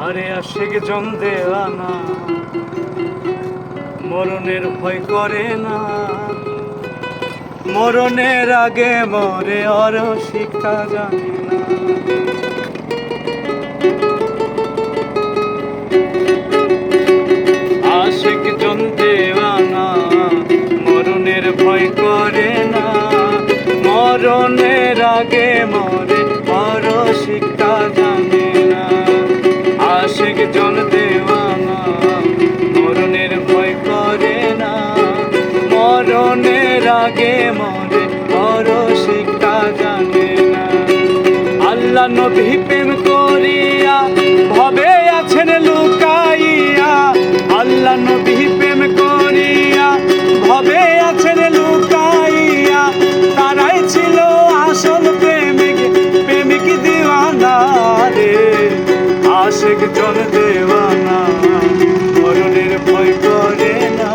আরে আশিক জন দেওয়ানা মরণের ভয় করে না, মরণের আগে মরে আর শিক্ষা জানে না। আশিক জন দেওয়ানা মরণের ভয় করে না, মরণের আগে মরে আর শিক্ষা জানে না। আশিক জন দেওয়ানা মরণের ভয় করে না, মরণের আগে মরে আর শিক্ষা জানে না। আল্লাহ নবী প্রেম করিয়া ভবে আছেন লুকাইয়া, আল্লাহ নবী প্রেম করিয়া ভবে আছেন লুকাইয়া, তারাই ছিল আসল প্রেমিক, প্রেমিক দিওয়ানা রে। আশিক জন দেওয়ানা মরণের ভয় করে না,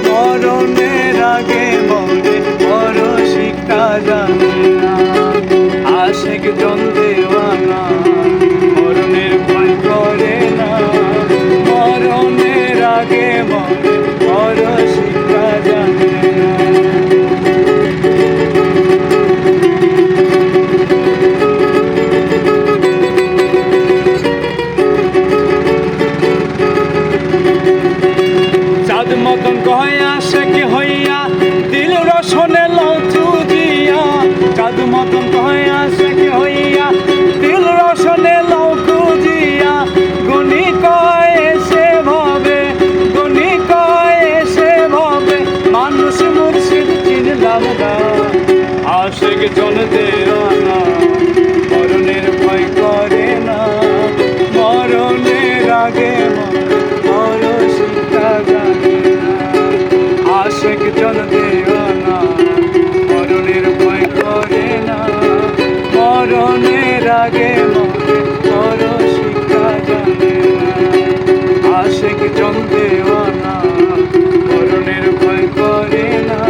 মরণের আগে মরে বড় শিক্ষা জানে না। আশিক জন দেওয়ানা মরণের ভয় করে না, মরণের আগে মরে বড় শিক্ষা জানে না। চাঁদ মতন কয়া শেখ হইয়া দিল রসনে লথু দিয়া, চাঁদ মতন কয়া শেখ হইয়া দিল রসনে লথু দিয়া, গুনি কয় এসে ভবে, গুনি কয় এসে ভবে, মানুষ মুর্শিদ চিনলাম না। আশিক জন দেওয়ানা মরণের ভয় করে না, মরণের আগে বড় শিক্ষা জানে না। আশিক জন দেওয়ানা মরণের ভয় করে না, মরণের আগে মরে বড় শিক্ষা জানে না। আশিক জন দেওয়ানা মরণের ভয় করে না,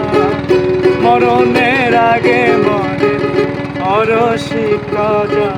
মরণের আগে মরে বড় শিক্ষা জানে না।